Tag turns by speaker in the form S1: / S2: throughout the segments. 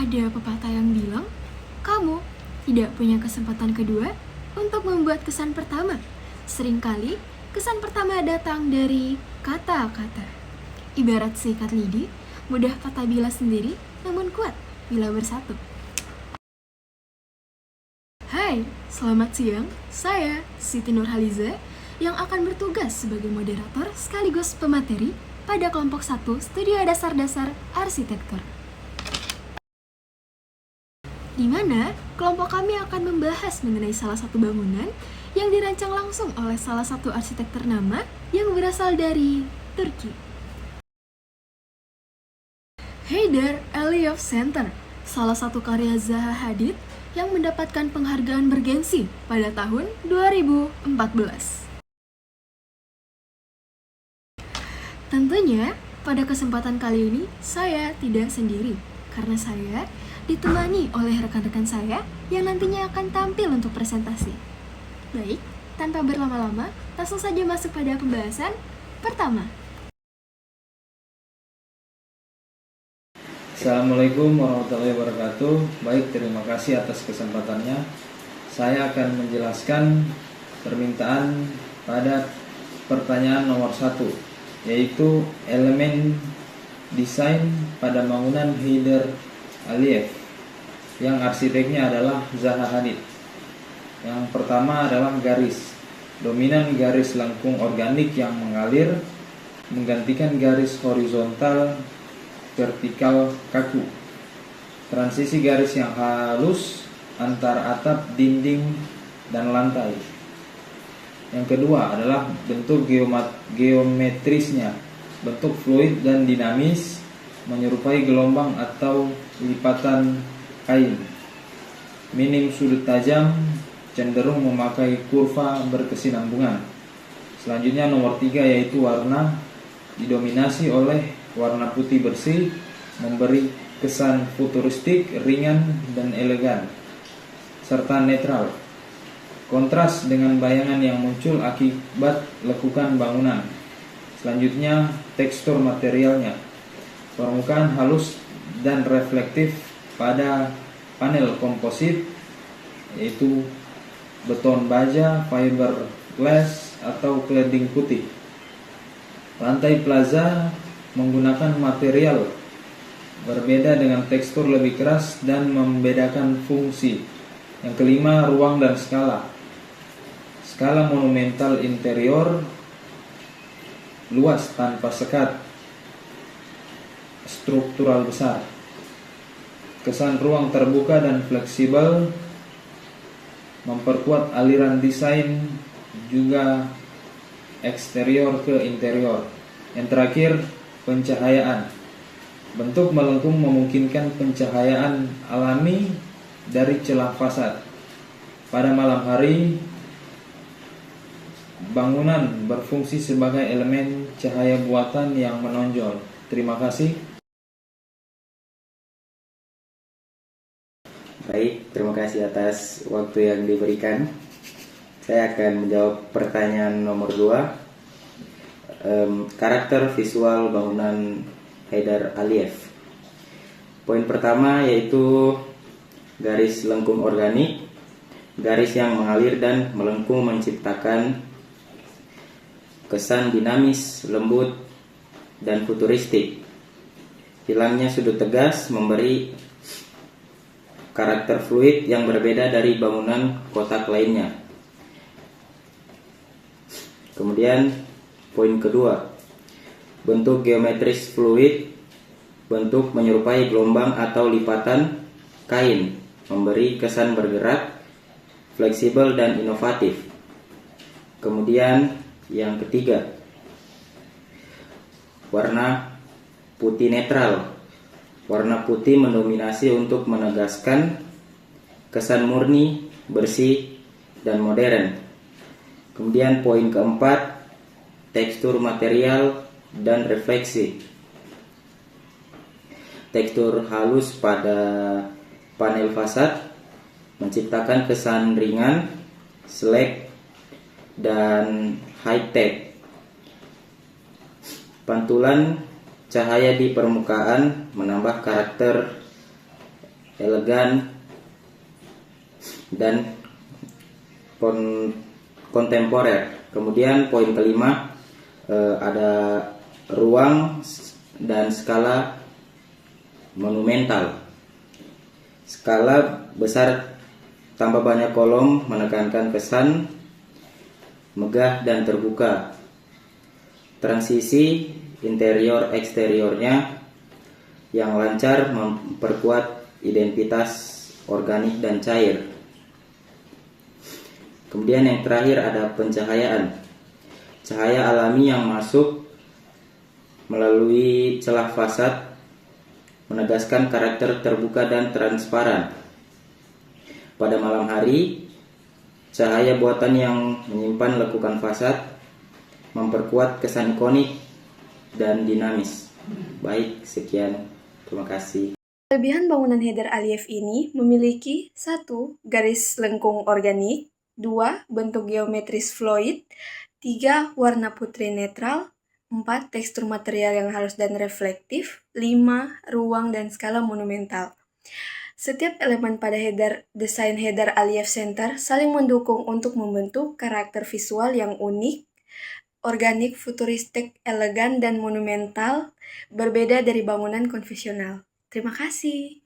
S1: Ada pepatah yang bilang, kamu tidak punya kesempatan kedua untuk membuat kesan pertama. Seringkali, kesan pertama datang dari kata-kata. Ibarat sikat lidi, mudah patah bila sendiri, namun kuat bila bersatu. Hai, selamat siang. Saya Siti Nurhaliza yang akan bertugas sebagai moderator sekaligus pemateri pada kelompok 1 Studio Dasar-Dasar Arsitektur. Di mana kelompok kami akan membahas mengenai salah satu bangunan yang dirancang langsung oleh salah satu arsitek ternama yang berasal dari Turki. Heydar Aliyev Center, salah satu karya Zaha Hadid yang mendapatkan penghargaan bergensi pada tahun 2014. Tentunya, pada kesempatan kali ini saya tidak sendiri, karena saya ditemani oleh rekan-rekan saya yang nantinya akan tampil untuk presentasi. Baik, tanpa berlama-lama, langsung saja masuk pada pembahasan pertama.
S2: Assalamualaikum warahmatullahi wabarakatuh. Baik, terima kasih atas kesempatannya. Saya akan menjelaskan permintaan pada pertanyaan nomor 1, yaitu elemen desain pada bangunan Heydar Aliyev yang arsiteknya adalah Zaha Hadid. Yang pertama adalah garis. Dominan garis lengkung organik yang mengalir menggantikan garis horizontal vertikal kaku. Transisi garis yang halus antar atap, dinding, dan lantai. Yang kedua adalah bentuk geometrisnya. Bentuk fluid dan dinamis menyerupai gelombang atau lipatan kain. Minim sudut tajam, cenderung memakai kurva berkesinambungan. Selanjutnya nomor 3 yaitu warna, didominasi oleh warna putih bersih, memberi kesan futuristik, ringan, dan elegan, serta netral. Kontras dengan bayangan yang muncul akibat lekukan bangunan. Selanjutnya tekstur materialnya. Permukaan halus dan reflektif pada panel komposit, yaitu beton baja, fiberglass, atau cladding putih. Lantai plaza menggunakan material berbeda dengan tekstur lebih keras dan membedakan fungsi. Yang kelima, ruang dan skala. Skala monumental interior, luas tanpa sekat, struktural besar. Kesan ruang terbuka dan fleksibel, memperkuat aliran desain juga eksterior ke interior. Yang terakhir, pencahayaan. Bentuk melengkung memungkinkan pencahayaan alami dari celah fasad. Pada malam hari, bangunan berfungsi sebagai elemen cahaya buatan yang menonjol. Terima kasih.
S3: Baik, terima kasih atas waktu yang diberikan. Saya akan menjawab pertanyaan nomor 2. Karakter visual bangunan Heydar Aliyev. Poin pertama yaitu garis lengkung organik. Garis yang mengalir dan melengkung menciptakan kesan dinamis, lembut, dan futuristik. Hilangnya sudut tegas memberi karakter fluid yang berbeda dari bangunan kotak lainnya. Kemudian poin kedua, bentuk geometris fluid, bentuk menyerupai gelombang atau lipatan kain, memberi kesan bergerak, fleksibel, dan inovatif. Kemudian yang ketiga, warna putih netral. Warna putih mendominasi untuk menegaskan kesan murni, bersih, dan modern. Kemudian poin keempat, tekstur material dan refleksi. Tekstur halus pada panel fasad menciptakan kesan ringan, sleek, dan high-tech. Pantulan cahaya di permukaan menambah karakter elegan, dan kontemporer. Kemudian poin kelima, ada ruang dan skala monumental. Skala besar tambah banyak kolom menekankan kesan megah dan terbuka. Transisi interior eksteriornya yang lancar memperkuat identitas organik dan cair. Kemudian yang terakhir ada pencahayaan. Cahaya alami yang masuk melalui celah fasad menegaskan karakter terbuka dan transparan. Pada malam hari, cahaya buatan yang menyimpan lekukan fasad memperkuat kesan ikonik dan dinamis. Baik, sekian. Terima kasih.
S4: Kelebihan bangunan Heydar Aliyev ini memiliki 1. Garis lengkung organik, 2. Bentuk geometris fluid, 3. Warna putih netral, 4. Tekstur material yang halus dan reflektif, 5. Ruang dan skala monumental. Setiap elemen pada desain Heydar Aliyev Center saling mendukung untuk membentuk karakter visual yang unik, organik, futuristik, elegan, dan monumental, berbeda dari bangunan konvensional. Terima kasih.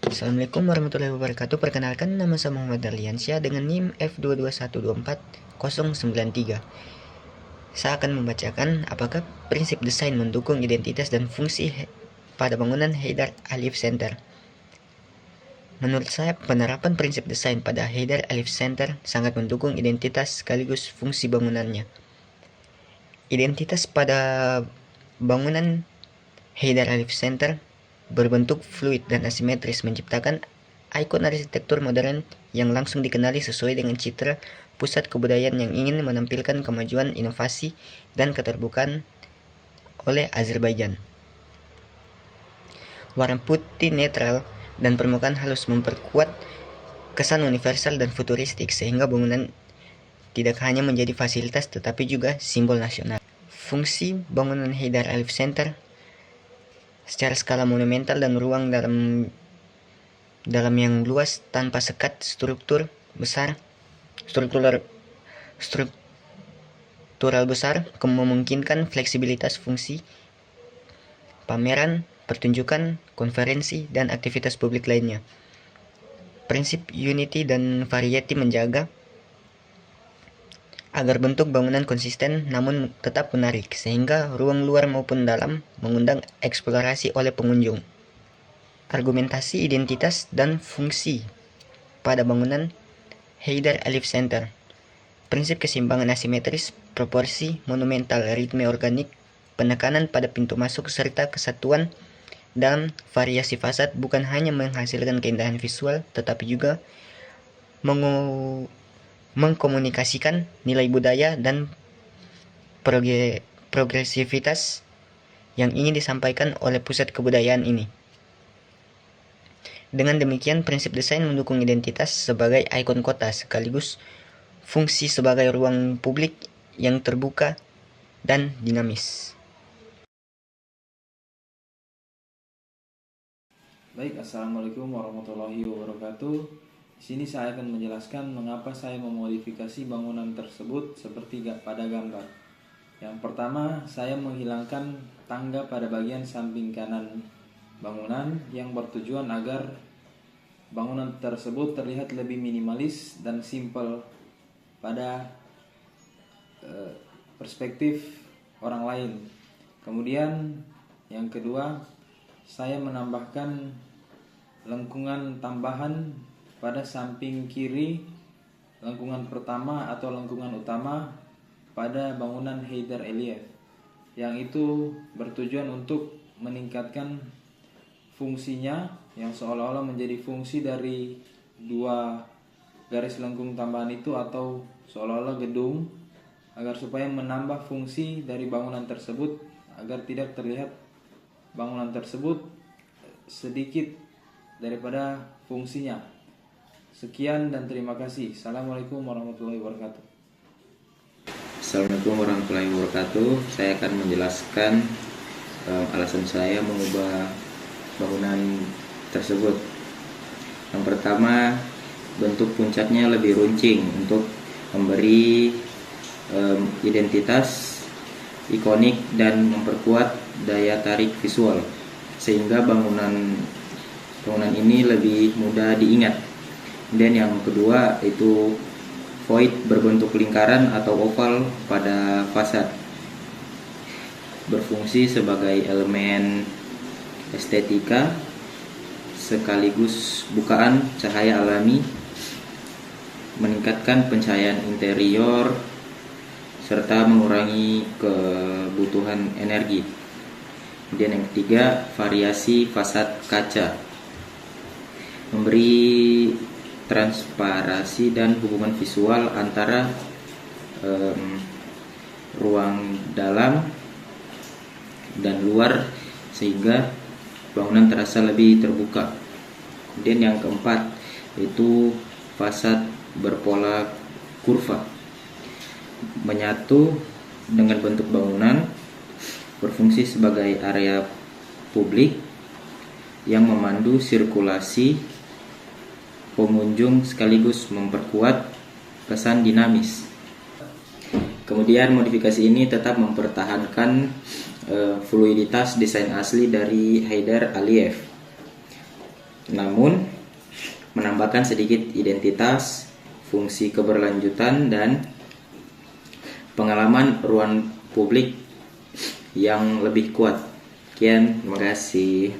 S5: Assalamualaikum warahmatullahi wabarakatuh. Perkenalkan, nama saya Muhammad Darliansyah dengan NIM F22124093. Saya akan membacakan apakah prinsip desain mendukung identitas dan fungsi pada bangunan Heydar Aliyev Center. Menurut saya, penerapan prinsip desain pada Heydar Aliyev Center sangat mendukung identitas sekaligus fungsi bangunannya. Identitas pada bangunan Heydar Aliyev Center berbentuk fluid dan asimetris, menciptakan ikon arsitektur modern yang langsung dikenali sesuai dengan citra pusat kebudayaan yang ingin menampilkan kemajuan, inovasi, dan keterbukaan oleh Azerbaijan. Warna putih netral dan permukaan halus memperkuat kesan universal dan futuristik, sehingga bangunan tidak hanya menjadi fasilitas tetapi juga simbol nasional. Fungsi bangunan Heydar Aliyev Center secara skala monumental dan ruang dalam yang luas tanpa sekat struktural besar memungkinkan fleksibilitas fungsi pameran, pertunjukan, konferensi, dan aktivitas publik lainnya. Prinsip unity dan variety menjaga agar bentuk bangunan konsisten namun tetap menarik, sehingga ruang luar maupun dalam mengundang eksplorasi oleh pengunjung. Argumentasi identitas dan fungsi pada bangunan Heydar Aliyev Center. Prinsip keseimbangan asimetris, proporsi, monumental, ritme organik, penekanan pada pintu masuk, serta kesatuan dalam variasi fasad bukan hanya menghasilkan keindahan visual, tetapi juga mengkomunikasikan nilai budaya dan progresivitas yang ingin disampaikan oleh pusat kebudayaan ini. Dengan demikian, prinsip desain mendukung identitas sebagai ikon kota sekaligus fungsi sebagai ruang publik yang terbuka dan dinamis.
S2: Baik, Assalamualaikum warahmatullahi wabarakatuh. Di sini saya akan menjelaskan mengapa saya memodifikasi bangunan tersebut seperti pada gambar. Yang pertama, saya menghilangkan tangga pada bagian samping kanan bangunan yang bertujuan agar bangunan tersebut terlihat lebih minimalis dan simpel pada perspektif orang lain. Kemudian yang kedua, saya menambahkan lengkungan tambahan pada samping kiri lengkungan pertama atau lengkungan utama pada bangunan Heydar Aliyev, yang itu bertujuan untuk meningkatkan fungsinya yang seolah-olah menjadi fungsi dari dua garis lengkung tambahan itu atau seolah-olah gedung, agar supaya menambah fungsi dari bangunan tersebut agar tidak terlihat bangunan tersebut sedikit daripada fungsinya. Sekian dan terima kasih. Assalamualaikum warahmatullahi wabarakatuh.
S3: Assalamualaikum warahmatullahi wabarakatuh. Saya akan menjelaskan alasan saya mengubah bangunan tersebut. Yang pertama, bentuk puncaknya lebih runcing untuk memberi identitas ikonik dan memperkuat daya tarik visual, sehingga bangunan ini lebih mudah diingat. Dan yang kedua itu void berbentuk lingkaran atau oval pada fasad, berfungsi sebagai elemen estetika sekaligus bukaan cahaya alami, meningkatkan pencahayaan interior serta mengurangi kebutuhan energi. Kemudian yang ketiga, variasi fasad kaca, memberi transparasi dan hubungan visual antara ruang dalam dan luar, sehingga bangunan terasa lebih terbuka. Kemudian yang keempat itu fasad berpola kurva, menyatu dengan bentuk bangunan, berfungsi sebagai area publik yang memandu sirkulasi pengunjung sekaligus memperkuat kesan dinamis. Kemudian modifikasi ini tetap mempertahankan fluiditas desain asli dari Haidar Aliyev, namun menambahkan sedikit identitas, fungsi keberlanjutan, dan pengalaman ruang publik yang lebih kuat. Sekian, terima kasih.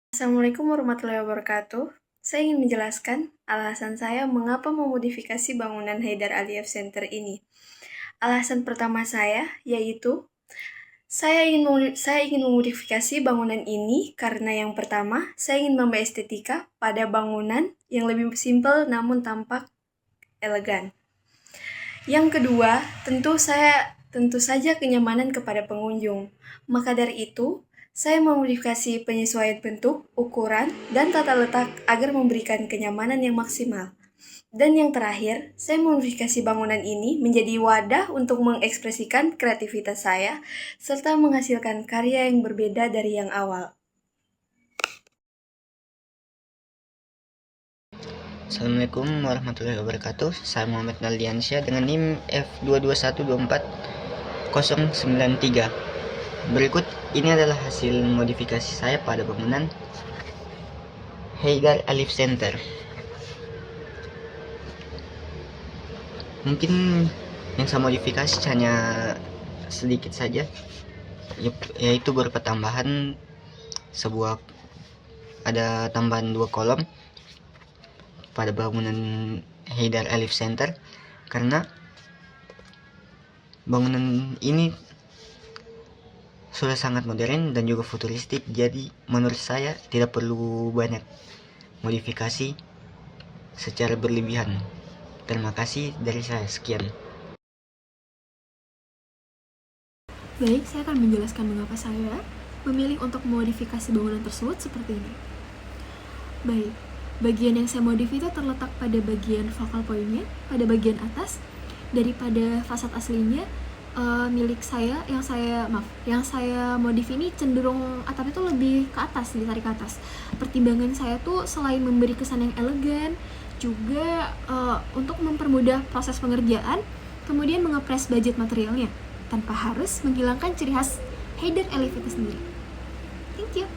S4: Assalamualaikum warahmatullahi wabarakatuh. Saya ingin menjelaskan alasan saya mengapa memodifikasi bangunan Haidar Aliyev Center ini. Alasan pertama saya yaitu saya ingin memodifikasi bangunan ini karena yang pertama, saya ingin menambah estetika pada bangunan yang lebih simpel namun tampak elegan. Yang kedua, tentu saja kenyamanan kepada pengunjung. Maka dari itu, saya memodifikasi penyesuaian bentuk, ukuran, dan tata letak agar memberikan kenyamanan yang maksimal. Dan yang terakhir, saya memodifikasi bangunan ini menjadi wadah untuk mengekspresikan kreativitas saya, serta menghasilkan karya yang berbeda dari yang awal.
S5: Assalamualaikum warahmatullahi wabarakatuh. Saya Muhammad Naldiansyah dengan NIM F22124093. Berikut ini adalah hasil modifikasi saya pada bangunan Haidar Aliyev Center. Mungkin yang saya modifikasi hanya sedikit saja, yaitu berupa tambahan ada tambahan 2 kolom pada bangunan Haidar Aliyev Center, karena bangunan ini sudah sangat modern dan juga futuristik, jadi menurut saya tidak perlu banyak modifikasi secara berlebihan. Terima kasih dari saya, sekian.
S1: Baik, saya akan menjelaskan mengapa saya memilih untuk memodifikasi bangunan tersebut seperti ini. Baik, bagian yang saya modif itu terletak pada bagian focal point-nya, pada bagian atas. Daripada fasad aslinya milik saya, yang saya modif ini cenderung atapnya tuh lebih ke atas, ditarik ke atas. Pertimbangan saya tuh selain memberi kesan yang elegan, juga untuk mempermudah proses pengerjaan, kemudian mengepres budget materialnya tanpa harus menghilangkan ciri khas Haidar Aliyev itu sendiri. Thank you.